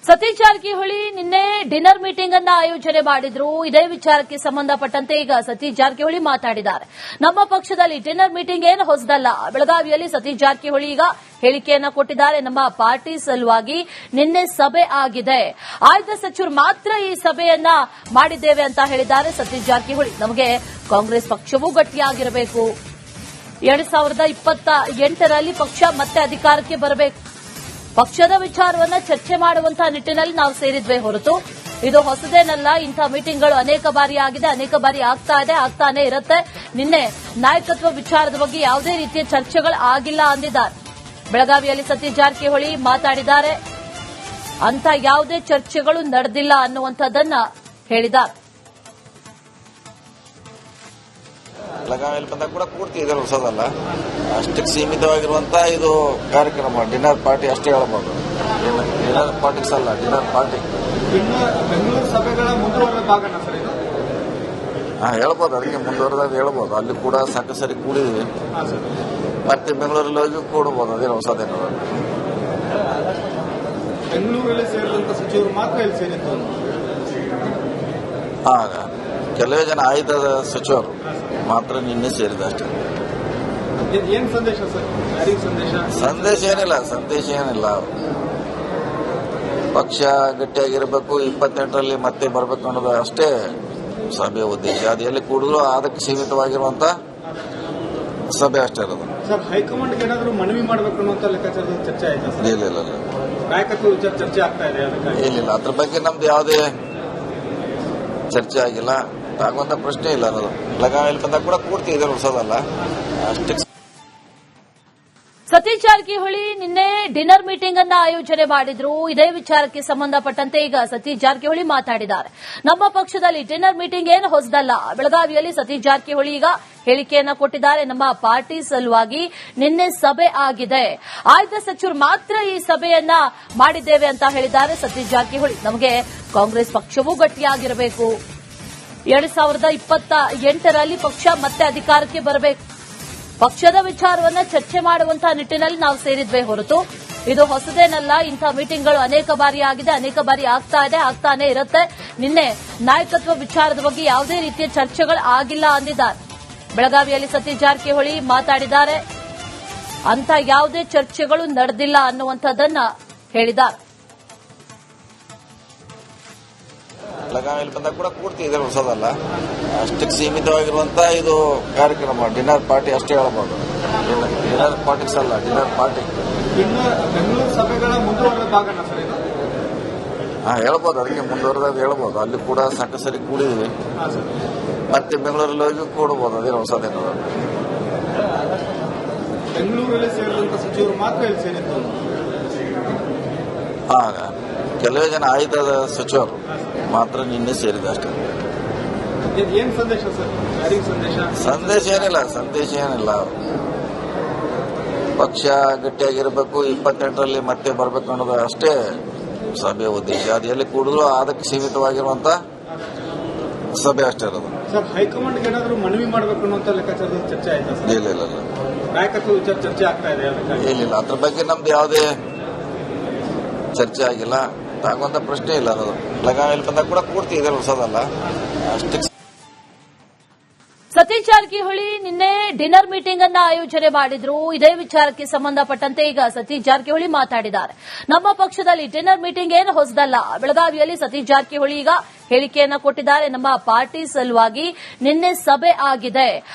ಸತೀಶ್ ಜಾರಕಿಹೊಳಿ ನಿನ್ನೆ dinner meeting ಅನ್ನ ಆಯೋಜನೆ ಮಾಡಿದ್ರು. ಇದೇ ವಿಚಾರಕ್ಕೆ ಸಂಬಂಧಪಟ್ಟಂತೆ ಈಗ ಸತೀಶ್ ಜಾರಕಿಹೊಳಿ ಮಾತಾಡಿದ್ದಾರೆ. ನಮ್ಮ ಪಕ್ಷದಲ್ಲಿ ಡಿನ್ನರ್ ಮೀಟಿಂಗ್ ಏನು ಹೊಸದಲ್ಲ. ಬೆಳಗಾವಿಯಲ್ಲಿ ಸತೀಶ್ ಜಾರಕಿಹೊಳಿ ಈಗ ಹೇಳಿಕೆಯನ್ನ ಕೊಟ್ಟಿದ್ದಾರೆ. ನಮ್ಮ ಪಾರ್ಟಿ ಸಲುವಾಗಿ ನಿನ್ನೆ ಸಭೆ ಆಗಿದೆ. ಆಯ್ದ ಸಚಿವರು ಮಾತ್ರ ಈ ಸಭೆಯನ್ನ ಮಾಡಿದ್ದೇವೆ ಅಂತ ಹೇಳಿದ್ದಾರೆ ಸತೀಶ್ ಜಾರಕಿಹೊಳಿ. ನಮಗೆ ಕಾಂಗ್ರೆಸ್ ಪಕ್ಷವೂ ಗಟ್ಟಿಯಾಗಿರಬೇಕು. 2028ರಲ್ಲಿ ಪಕ್ಷ ಮತ್ತೆ ಅಧಿಕಾರಕ್ಕೆ ಬರಬೇಕು. ಪಕ್ಷದ ವಿಚಾರವನ್ನ ಚರ್ಚೆ ಮಾಡುವಂತಹ ನಿಟ್ಟಿನಲ್ಲಿ ನಾವು ಸೇರಿದ್ವೇ ಹೊರತು ಇದು ಹೊಸದೇನಲ್ಲ. ಇಂಥ ಮೀಟಿಂಗ್ಗಳು ಅನೇಕ ಬಾರಿ ಆಗಿದೆ, ಅನೇಕ ಬಾರಿ ಆಗ್ತಾ ಇದೆ, ಆಗ್ತಾನೆ ಇರುತ್ತೆ. ನಿನ್ನೆ ನಾಯಕತ್ವ ವಿಚಾರದ ಬಗ್ಗೆ ಯಾವುದೇ ರೀತಿಯ ಚರ್ಚೆಗಳು ಆಗಿಲ್ಲ ಅಂದಿದ್ದಾರೆ. ಬೆಳಗಾವಿಯಲ್ಲಿ ಸತೀಶ್ ಜಾರಕಿಹೊಳಿ ಮಾತಾಡಿದ್ದಾರೆ. ಅಂತ ಯಾವುದೇ ಚರ್ಚೆಗಳು ನಡೆದಿಲ್ಲ ಅನ್ನುವಂಥದ್ದನ್ನ ಹೇಳಿದ್ದಾರೆ. ಬೆಳಗಾವಿಯಲ್ಲಿ ಬಂದಾಗ ಕೂಡ ಪೂರ್ತಿ ಇದರ ಹೊಸದಲ್ಲ. ಅಷ್ಟಕ್ಕೆ ಸೀಮಿತವಾಗಿರುವಂತಹ ಇದು ಕಾರ್ಯಕ್ರಮ ಡಿನ್ನರ್ ಪಾರ್ಟಿ ಅಷ್ಟೇ ಹೇಳಬಹುದು. ಡಿನ್ನರ್ ಪಾರ್ಟಿಕ್ಸ್ ಅಲ್ಲ, ಡಿನ್ನರ್ ಪಾರ್ಟಿ. ಬೆಂಗಳೂರು ಸಭೆಗಳ ಮುಂದುವರೆದ ಭಾಗನ ಸರ್ ಇದು? ಹೇಳ್ಬೋದು, ಅದಕ್ಕೆ ಮುಂದುವರೆದಾಗ ಹೇಳ್ಬೋದು. ಅಲ್ಲಿ ಕೂಡ ಸಾಕು ಸರಿ ಕೂಡಿದ್ವಿ. ಮತ್ತೆ ಬೆಂಗಳೂರಲ್ಲಿ ಹೋಗಿ ಕೂಡಬಹುದು. ಅದೇನು ಹೊಸದೇನು. ಬೆಂಗಳೂರಲ್ಲಿ ಸೇರಿದಂತ ಸಚಿವರು ಮಾತ್ರ ಇಲ್ಲಿ ಸೇರಿದ್ದು. ಕೆಲವೇ ಜನ ಆಯ್ದ ಸಚಿವರು ಮಾತ್ರ ನಿನ್ನೆ ಸೇರಿದ ಅಷ್ಟೇ. ಏನ್ ಸಂದೇಶ ಸರ್? ಯಾರಿಗೆ ಸಂದೇಶ? ಸಂದೇಶ ಏನಿಲ್ಲ. ಪಕ್ಷ ಗಟ್ಟಿಯಾಗಿರಬೇಕು, 28ರಲ್ಲಿ ಮತ್ತೆ ಬರಬೇಕು ಅನ್ನೋದು ಅಷ್ಟೇ ಸಭೆಯ ಉದ್ದೇಶ. ಅದು ಎಲ್ಲಿ ಕೂಡಿದ್ರು ಅದಕ್ಕೆ ಸೀಮಿತವಾಗಿರುವಂತ ಸಭೆ ಅಷ್ಟೇ ಇರೋದು. ಸರ್, ಹೈಕಮಾಂಡ್ಗೆ ಏನಾದರೂ ಮನವಿ ಮಾಡಬೇಕು ಅನ್ನುವಂತ ಲೆಕ್ಕಾಚಾರದ ಚರ್ಚೆ ಆಯ್ತಾ ಸರ್? ಇಲ್ಲ, ನಾಯಕತ್ವ ವಿಚಾರ ಚರ್ಚೆ ಆಗ್ತಾ ಇದೆ. ಇಲ್ಲ, ಅದ್ರ ಬಗ್ಗೆ ನಮ್ದು ಯಾವುದೇ ಚರ್ಚೆ ಆಗಿಲ್ಲ, ಆಗುವಂತ ಪ್ರಶ್ನೆ ಇಲ್ಲ ಅನ್ನೋದು. ಬೆಳಗಾವಿಯಲ್ಲಿ ಬಂದಾಗ ಕೂಡ ಪೂರ್ತಿ ಇದರ ಹೊಸದಲ್ಲ. ಅಷ್ಟೇ. ಸತೀಶ್ ಜಾರಕಿಹೊಳಿ ನಿನ್ನೆ ಡಿನ್ನರ್ ಮೀಟಿಂಗ್ ಅನ್ನ ಆಯೋಜನೆ ಮಾಡಿದ್ರು. ಇದೇ ವಿಚಾರಕ್ಕೆ ಸಂಬಂಧಪಟ್ಟಂತೆ ಈಗ ಸತೀಶ್ ಜಾರಕಿಹೊಳಿ ಮಾತಾಡಿದ್ದಾರೆ. ನಮ್ಮ ಪಕ್ಷದಲ್ಲಿ ಡಿನ್ನರ್ ಮೀಟಿಂಗ್ ಏನು ಹೊಸದಲ್ಲ. ಬೆಳಗಾವಿಯಲ್ಲಿ ಸತೀಶ್ ಜಾರಕಿಹೊಳಿ ಈಗ ಹೇಳಿಕೆಯನ್ನ ಕೊಟ್ಟಿದ್ದಾರೆ. ನಮ್ಮ ಪಾರ್ಟಿ ಸಲುವಾಗಿ ನಿನ್ನೆ ಸಭೆ ಆಗಿದೆ. ಆಯ್ದ ಸಚಿವರು ಮಾತ್ರ ಈ ಸಭೆಯನ್ನ ಮಾಡಿದ್ದೇವೆ ಅಂತ ಹೇಳಿದ್ದಾರೆ ಸತೀಶ್ ಜಾರಕಿಹೊಳಿ. ನಮಗೆ ಕಾಂಗ್ರೆಸ್ ಪಕ್ಷವೂ ಗಟ್ಟಿಯಾಗಿರಬೇಕು. 2028ರಲ್ಲಿ ಪಕ್ಷ ಮತ್ತೆ ಅಧಿಕಾರಕ್ಕೆ ಬರಬೇಕು. ಪಕ್ಷದ ವಿಚಾರವನ್ನ ಚರ್ಚೆ ಮಾಡುವಂತಹ ನಿಟ್ಟಿನಲ್ಲಿ ನಾವು ಸೇರಿದ್ವೇ ಹೊರತು ಇದು ಹೊಸದೇನಲ್ಲ. ಇಂಥ ಮೀಟಿಂಗ್ಗಳು ಅನೇಕ ಬಾರಿ ಆಗಿದೆ, ಅನೇಕ ಬಾರಿ ಆಗ್ತಾ ಇದೆ, ಆಗ್ತಾನೆ ಇರುತ್ತೆ. ನಿನ್ನೆ ನಾಯಕತ್ವ ವಿಚಾರದ ಬಗ್ಗೆ ಯಾವುದೇ ರೀತಿಯ ಚರ್ಚೆಗಳು ಆಗಿಲ್ಲ ಅಂದಿದ್ದಾರೆ. ಬೆಳಗಾವಿಯಲ್ಲಿ ಸತೀಶ್ ಜಾರಕಿಹೊಳಿ ಮಾತಾಡಿದ್ದಾರೆ. ಅಂತ ಯಾವುದೇ ಚರ್ಚೆಗಳು ನಡೆದಿಲ್ಲ ಅನ್ನುವಂಥದ್ದನ್ನ ಹೇಳಿದ್ದಾರೆ. ಬೆಳಗಾವಿಯಲ್ಲಿ ಬಂದಾಗ ಕೂಡ ಪೂರ್ತಿ ಇದರ ಹೊಸದಲ್ಲ. ಅಷ್ಟಕ್ಕೆ ಸೀಮಿತವಾಗಿರುವಂತಹ ಇದು ಕಾರ್ಯಕ್ರಮ ಡಿನ್ನರ್ ಪಾರ್ಟಿ ಅಷ್ಟೇ ಹೇಳಬಹುದು. ಡಿನ್ನರ್ ಪಾರ್ಟಿಕ್ಸ್ ಅಲ್ಲ, ಡಿನ್ನರ್ ಪಾರ್ಟಿ. ಬೆಂಗಳೂರು ಸಭೆಗಳ ಮುಂದುವರೆದ ಭಾಗನ ಸರ್ ಇದು? ಹೇಳ್ಬೋದು, ಅದಕ್ಕೆ ಮುಂದುವರೆದಾಗ ಹೇಳ್ಬೋದು. ಅಲ್ಲಿ ಕೂಡ ಸಾಕು ಸರಿ ಕೂಡಿದ್ವಿ. ಮತ್ತೆ ಬೆಂಗಳೂರಲ್ಲಿ ಹೋಗಿ ಕೂಡಬಹುದು. ಅದೇನು ಹೊಸದೇನು. ಬೆಂಗಳೂರಲ್ಲಿ ಸೇರಿದಂತ ಸಚಿವರು ಮಾತ್ರ ಇಲ್ಲಿ ಸೇರಿದ್ದು. ಕೆಲವೇ ಜನ ಆಯ್ದ ಸಚಿವರು ಮಾತ್ರ ನಿನ್ನೆ ಸೇರಿದ ಅಷ್ಟೇ. ಏನ್ ಸಂದೇಶ ಸರ್? ಯಾರಿಗೆ ಸಂದೇಶ? ಸಂದೇಶ ಏನಿಲ್ಲ. ಪಕ್ಷ ಗಟ್ಟಿಯಾಗಿರಬೇಕು, 28ರಲ್ಲಿ ಮತ್ತೆ ಬರಬೇಕು ಅನ್ನೋದು ಅಷ್ಟೇ ಸಭೆಯ ಉದ್ದೇಶ. ಅದು ಎಲ್ಲಿ ಕೂಡಿದ್ರು ಅದಕ್ಕೆ ಸೀಮಿತವಾಗಿರುವಂತ ಸಭೆ ಅಷ್ಟೇ ಇರೋದು. ಸರ್, ಹೈಕಮಾಂಡ್ಗೆ ಏನಾದರೂ ಮನವಿ ಮಾಡಬೇಕು ಅನ್ನುವಂತ ಲೆಕ್ಕಾಚಾರದ ಚರ್ಚೆ ಆಯ್ತಾ ಸರ್? ಇಲ್ಲ, ನಾಯಕತ್ವ ವಿಚಾರ ಚರ್ಚೆ ಆಗ್ತಾ ಇದೆ. ಇಲ್ಲ, ಅದ್ರ ಬಗ್ಗೆ ನಮ್ದು ಯಾವುದೇ ಚರ್ಚೆ ಆಗಿಲ್ಲ, ಆಗುವಂತ ಪ್ರಶ್ನೆ ಇಲ್ಲ ಅನ್ನೋದು. ಬೆಳಗಾವಿಯಲ್ಲಿ ಬಂದಾಗ ಕೂಡ ಪೂರ್ತಿ ಇದರ ಹೊಸದಲ್ಲ. ಅಷ್ಟೇ. ಸತೀಶ್ ಜಾರಕಿಹೊಳಿ ನಿನ್ನೆ ಡಿನ್ನರ್ ಮೀಟಿಂಗ್ ಅನ್ನ ಆಯೋಜನೆ ಮಾಡಿದ್ರು. ಇದೇ ವಿಚಾರಕ್ಕೆ ಸಂಬಂಧಪಟ್ಟಂತೆ ಈಗ ಸತೀಶ್ ಜಾರಕಿಹೊಳಿ ಮಾತಾಡಿದ್ದಾರೆ. ನಮ್ಮ ಪಕ್ಷದಲ್ಲಿ ಡಿನ್ನರ್ ಮೀಟಿಂಗ್ ಏನು ಹೊಸದಲ್ಲ. ಬೆಳಗಾವಿಯಲ್ಲಿ ಸತೀಶ್ ಜಾರಕಿಹೊಳಿ ಈಗ ಹೇಳಿಕೆಯನ್ನ ಕೊಟ್ಟಿದ್ದಾರೆ. ನಮ್ಮ ಪಾರ್ಟಿ ಸಲುವಾಗಿ ನಿನ್ನೆ ಸಭೆ ಆಗಿದೆ.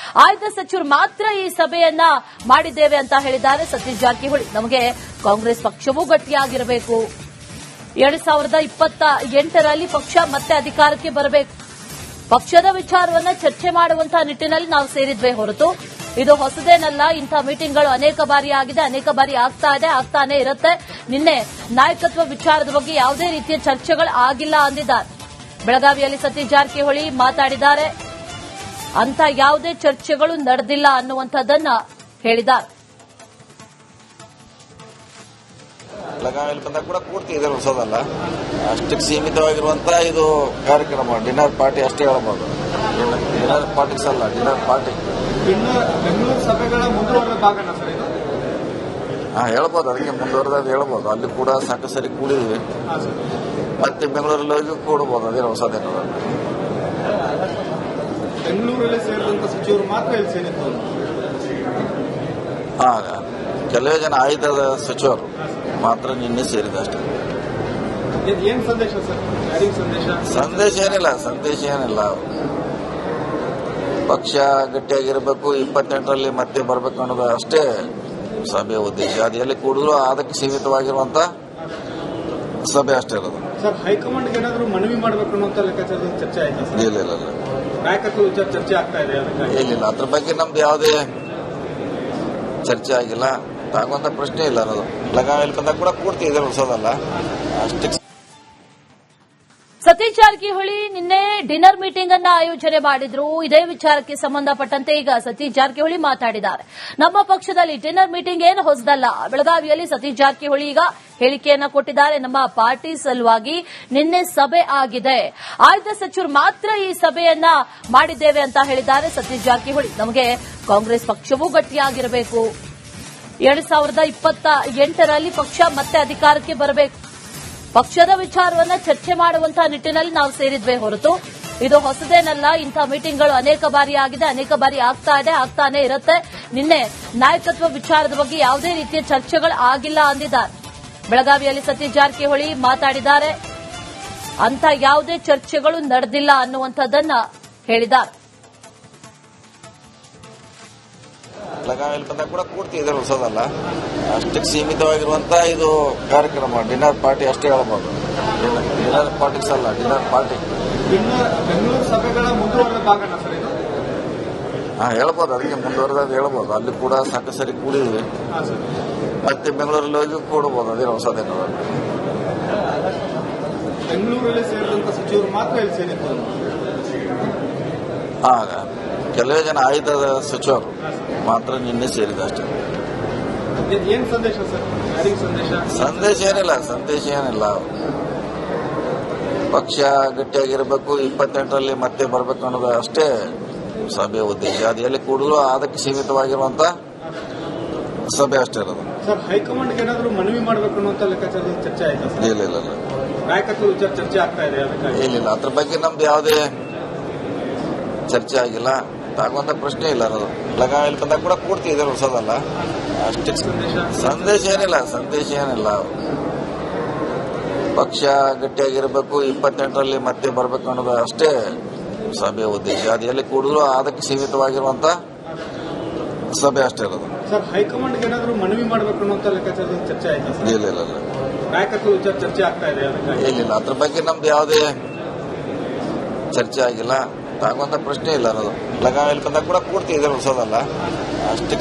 ಆಯ್ದ ಸಚಿವರು ಮಾತ್ರ ಈ ಸಭೆಯನ್ನ ಮಾಡಿದ್ದೇವೆ ಅಂತ ಹೇಳಿದ್ದಾರೆ ಸತೀಶ್ ಜಾರಕಿಹೊಳಿ. ನಮಗೆ ಕಾಂಗ್ರೆಸ್ ಪಕ್ಷವೂ ಗಟ್ಟಿಯಾಗಿರಬೇಕು. 2028ರಲ್ಲಿ ಪಕ್ಷ ಮತ್ತೆ ಅಧಿಕಾರಕ್ಕೆ ಬರಬೇಕು. ಪಕ್ಷದ ವಿಚಾರವನ್ನ ಚರ್ಚೆ ಮಾಡುವಂತಹ ನಿಟ್ಟಿನಲ್ಲಿ ನಾವು ಸೇರಿದ್ವೇ ಹೊರತು ಇದು ಹೊಸದೇನಲ್ಲ. ಇಂಥ ಮೀಟಿಂಗ್ಗಳು ಅನೇಕ ಬಾರಿ ಆಗಿದೆ, ಅನೇಕ ಬಾರಿ ಆಗ್ತಾ ಇದೆ, ಆಗ್ತಾನೆ ಇರುತ್ತೆ. ನಿನ್ನೆ ನಾಯಕತ್ವ ವಿಚಾರದ ಬಗ್ಗೆ ಯಾವುದೇ ರೀತಿಯ ಚರ್ಚೆಗಳು ಆಗಿಲ್ಲ ಅಂದಿದ್ದಾರೆ. ಬೆಳಗಾವಿಯಲ್ಲಿ ಸತೀಶ್ ಜಾರಕಿಹೊಳಿ ಮಾತಾಡಿದ್ದಾರೆ. ಅಂತ ಯಾವುದೇ ಚರ್ಚೆಗಳು ನಡೆದಿಲ್ಲ ಅನ್ನುವಂಥದ್ದನ್ನ ಹೇಳಿದ್ದಾರೆ. ಬೆಳಗಾವಿಯಲ್ಲಿ ಬಂದಾಗ ಕೂಡ ಪೂರ್ತಿ ಇದರ ಹೊಸದಲ್ಲ. ಅಷ್ಟಕ್ಕೆ ಸೀಮಿತವಾಗಿರುವಂತಹ ಇದು ಕಾರ್ಯಕ್ರಮ ಡಿನ್ನರ್ ಪಾರ್ಟಿ ಅಷ್ಟೇ ಹೇಳಬಹುದು. ಡಿನ್ನರ್ ಪಾರ್ಟಿಕ್ಸ್ ಅಲ್ಲ, ಡಿನ್ನರ್ ಪಾರ್ಟಿ. ಬೆಂಗಳೂರು ಸಭೆಗಳ ಮುಂದುವರೆದ ಭಾಗನ ಸರ್ ಇದು? ಹೇಳ್ಬೋದು, ಅದಕ್ಕೆ ಮುಂದುವರೆದಾಗ ಹೇಳ್ಬೋದು. ಅಲ್ಲಿ ಕೂಡ ಸಾಕು ಸರಿ ಕೂಡಿದ್ವಿ. ಹಾಂ ಸರ್. ಮತ್ತೆ ಬೆಂಗಳೂರಲ್ಲಿ ಹೋಗಿ ಕೂಡಬಹುದು, ಅದೇನು ಹೊಸದೇನಲ್ಲ. ಬೆಂಗಳೂರಲ್ಲಿ ಸೇರಿದಂತ ಸಚಿವರು ಮಾತ್ರ ಇಲ್ಲಿ ಸೇರಿದ್ದು. ಕೆಲವೇ ಜನ ಆಯ್ದ ಸಚಿವರು ಮಾತ್ರ ನಿನ್ನೆ ಸೇರಿದ ಅಷ್ಟೇ. ಏನ್ ಸಂದೇಶ ಸರ್? ಯಾರಿಗೆ ಸಂದೇಶ? ಸಂದೇಶ ಏನಿಲ್ಲ. ಪಕ್ಷ ಗಟ್ಟಿಯಾಗಿರಬೇಕು, 28ರಲ್ಲಿ ಮತ್ತೆ ಬರಬೇಕು ಅನ್ನೋದು ಅಷ್ಟೇ ಸಭೆಯ ಉದ್ದೇಶ. ಅದು ಎಲ್ಲಿ ಕೂಡಿದ್ರು ಅದಕ್ಕೆ ಸೀಮಿತವಾಗಿರುವಂತ ಸಭೆ ಅಷ್ಟೇ ಇರೋದು. ಸರ್, ಹೈಕಮಾಂಡ್ಗೆ ಏನಾದರೂ ಮನವಿ ಮಾಡಬೇಕು ಅನ್ನೋ ಲೆಕ್ಕಾಚಾರದಲ್ಲಿ ಚರ್ಚೆ ಆಯ್ತಾ ಸರ್? ಇಲ್ಲ ನಾಯಕತ್ವ ವಿಚಾರ ಚರ್ಚೆ ಆಗ್ತಾ ಇದೆ. ಏನಿಲ್ಲ, ಅದ್ರ ಬಗ್ಗೆ ನಮ್ದು ಯಾವುದೇ ಚರ್ಚೆ ಆಗಿಲ್ಲ. ಆಗುವಂತ ಪ್ರಶ್ನೆ ಇಲ್ಲ ಅನ್ನೋದು. ಬೆಳಗಾವಿಯಲ್ಲಿ ಬಂದಾಗ ಕೂಡ ಪೂರ್ತಿ ಇದೆ, ಹೊಸದಲ್ಲ ಅಷ್ಟೇ. ಸತೀಶ್ ಜಾರಕಿಹೊಳಿ ನಿನ್ನೆ ಡಿನ್ನರ್ ಮೀಟಿಂಗ್ ಅನ್ನ ಆಯೋಜನೆ ಮಾಡಿದ್ರು. ಇದೇ ವಿಚಾರಕ್ಕೆ ಸಂಬಂಧಪಟ್ಟಂತೆ ಈಗ ಸತೀಶ್ ಜಾರಕಿಹೊಳಿ ಮಾತಾಡಿದ್ದಾರೆ. ನಮ್ಮ ಪಕ್ಷದಲ್ಲಿ ಡಿನ್ನರ್ ಮೀಟಿಂಗ್ ಏನು ಹೊಸದಲ್ಲ. ಬೆಳಗಾವಿಯಲ್ಲಿ ಸತೀಶ್ ಜಾರಕಿಹೊಳಿ ಈಗ ಹೇಳಿಕೆಯನ್ನ ಕೊಟ್ಟಿದ್ದಾರೆ. ನಮ್ಮ ಪಾರ್ಟಿ ಸಲುವಾಗಿ ನಿನ್ನೆ ಸಭೆ ಆಗಿದೆ. ಆಯ್ದ ಸಚಿವರು ಮಾತ್ರ ಈ ಸಭೆಯನ್ನ ಮಾಡಿದ್ದೇವೆ ಅಂತ ಹೇಳಿದ್ದಾರೆ ಸತೀಶ್ ಜಾರಕಿಹೊಳಿ. ನಮಗೆ ಕಾಂಗ್ರೆಸ್ ಪಕ್ಷವೂ ಗಟ್ಟಿಯಾಗಿರಬೇಕು. 2028ರಲ್ಲಿ ಪಕ್ಷ ಮತ್ತೆ ಅಧಿಕಾರಕ್ಕೆ ಬರಬೇಕು. ಪಕ್ಷದ ವಿಚಾರವನ್ನ ಚರ್ಚೆ ಮಾಡುವಂತಹ ನಿಟ್ಟಿನಲ್ಲಿ ನಾವು ಸೇರಿದ್ವೇ ಹೊರತು ಇದು ಹೊಸದೇನಲ್ಲ. ಇಂಥ ಮೀಟಿಂಗ್ಗಳು ಅನೇಕ ಬಾರಿ ಆಗಿದೆ, ಅನೇಕ ಬಾರಿ ಆಗ್ತಾನೆ ಇರುತ್ತೆ. ನಿನ್ನೆ ನಾಯಕತ್ವ ವಿಚಾರದ ಬಗ್ಗೆ ಯಾವುದೇ ರೀತಿಯ ಚರ್ಚೆಗಳು ಆಗಿಲ್ಲ ಅಂದಿದ್ದಾರೆ. ಬೆಳಗಾವಿಯಲ್ಲಿ ಸತೀಶ್ ಜಾರಕಿಹೊಳಿ ಮಾತಾಡಿದ್ದಾರೆ. ಅಂತ ಯಾವುದೇ ಚರ್ಚೆಗಳು ನಡೆದಿಲ್ಲ ಅನ್ನುವಂಥದ್ದನ್ನ ಹೇಳಿದ್ದಾರೆ. ಬೆಳಗಾವಿಯಲ್ಲಿ ಬಂದಾಗ ಕೂಡ ಪೂರ್ತಿ ಇದೆ, ಹೊಸದಲ್ಲ ಅಷ್ಟಕ್ಕೆ ಸೀಮಿತವಾಗಿರುವಂತ ಇದು ಕಾರ್ಯಕ್ರಮ. ಡಿನ್ನರ್ ಪಾರ್ಟಿ ಅಷ್ಟೇ ಹೇಳ್ಬೋದು. ಡಿನ್ನರ್ ಪಾರ್ಟಿಕ್ಸ್ ಅಲ್ಲ, ಡಿನ್ನರ್ ಪಾರ್ಟಿ. ಬೆಂಗಳೂರು ಸಭೆಗಳ ಮುಂದುವರೆದ ಭಾಗನ ಸರ್ ಇದು? ಹೇಳ್ಬೋದು, ಅದಕ್ಕೆ ಮುಂದುವರೆದಾಗ ಹೇಳ್ಬೋದು. ಅಲ್ಲಿ ಕೂಡ ಸಾಕು ಸರಿ ಕೂಡಿದ್ವಿ. ಹಾಂ ಸರ್. ಮತ್ತೆ ಬೆಂಗಳೂರಲ್ಲಿ ಹೋಗಿ ಕೂಡಬಹುದು, ಅದೇನು ಹೊಸದೇನಲ್ಲ. ಬೆಂಗಳೂರಲ್ಲಿ ಸೇರಿದಂತ ಸಚಿವರು ಮಾತ್ರ ಇಲ್ಲಿ ಸೇರಿದ್ದು. ಕೆಲವೇ ಜನ ಆಯ್ದ ಸಚಿವರು ಮಾತ್ರ ನಿನ್ನೆ ಸೇರಿದ ಅಷ್ಟೇ. ಏನ್ ಸಂದೇಶ ಸರ್? ಯಾರಿಗೆ ಸಂದೇಶ ಏನಿಲ್ಲ. ಪಕ್ಷ ಗಟ್ಟಿಯಾಗಿರಬೇಕು, 28ರಲ್ಲಿ ಮತ್ತೆ ಬರಬೇಕು ಅನ್ನೋದು ಅಷ್ಟೇ ಸಭೆಯ ಉದ್ದೇಶ. ಅದು ಎಲ್ಲಿ ಕೂಡಿದ್ರು ಅದಕ್ಕೆ ಸೀಮಿತವಾಗಿರುವಂತ ಸಭೆ ಅಷ್ಟೇ ಇರೋದು. ಸರ್, ಹೈಕಮಾಂಡ್ಗೆ ಏನಾದರೂ ಮನವಿ ಮಾಡಬೇಕು ಅನ್ನೋ ಲೆಕ್ಕಾಚಾರದಲ್ಲಿ ಚರ್ಚೆ ಆಯ್ತಾ ಸರ್? ಇಲ್ಲ ನಾಯಕತ್ವ ವಿಚಾರ ಚರ್ಚೆ ಆಗ್ತಾ ಇದೆ. ಏನಿಲ್ಲ, ಅದ್ರ ಬಗ್ಗೆ ನಮ್ದು ಯಾವುದೇ ಚರ್ಚೆ ಆಗಿಲ್ಲ. ಆಗುವಂತ ಪ್ರಶ್ನೆ ಇಲ್ಲ ಅನ್ನೋದು. ಬೆಳಗಾವಿಯಲ್ಲಿ ಬಂದಾಗ ಕೂಡ ಪೂರ್ತಿ ಇದೆ, ಹೊಸದಲ್ಲ ಅಷ್ಟೇ. ಸಂದೇಶ ಏನಿಲ್ಲ. ಪಕ್ಷ ಗಟ್ಟಿಯಾಗಿರಬೇಕು, 28ರಲ್ಲಿ ಮತ್ತೆ ಬರಬೇಕು ಅನ್ನೋದು ಅಷ್ಟೇ ಸಭೆಯ ಉದ್ದೇಶ. ಅದು ಎಲ್ಲಿ ಕೂಡಿದ್ರು ಅದಕ್ಕೆ ಸೀಮಿತವಾಗಿರುವಂತ ಸಭೆ ಅಷ್ಟೇ ಇರೋದು. ಸರ್, ಹೈಕಮಾಂಡ್ಗೆ ಏನಾದರೂ ಮನವಿ ಮಾಡಬೇಕು ಅನ್ನೋ ಲೆಕ್ಕಾಚಾರದಲ್ಲಿ ಚರ್ಚೆ ಆಯ್ತಾ ಸರ್? ಇಲ್ಲ ನಾಯಕತ್ವ ವಿಚಾರ ಚರ್ಚೆ ಆಗ್ತಾ ಇದೆ. ಏನಿಲ್ಲ, ಅದ್ರ ಬಗ್ಗೆ ನಮ್ದು ಯಾವುದೇ ಚರ್ಚೆ ಆಗಿಲ್ಲ. ಆಗುವಂತ ಪ್ರಶ್ನೆ ಇಲ್ಲ ಅನ್ನೋದು. ಬೆಳಗಾವಿಯಲ್ಲಿ ಬಂದಾಗ ಕೂಡ ಪೂರ್ತಿ ಇದೆ, ಹೊಸದಲ್ಲ ಅಷ್ಟೇ.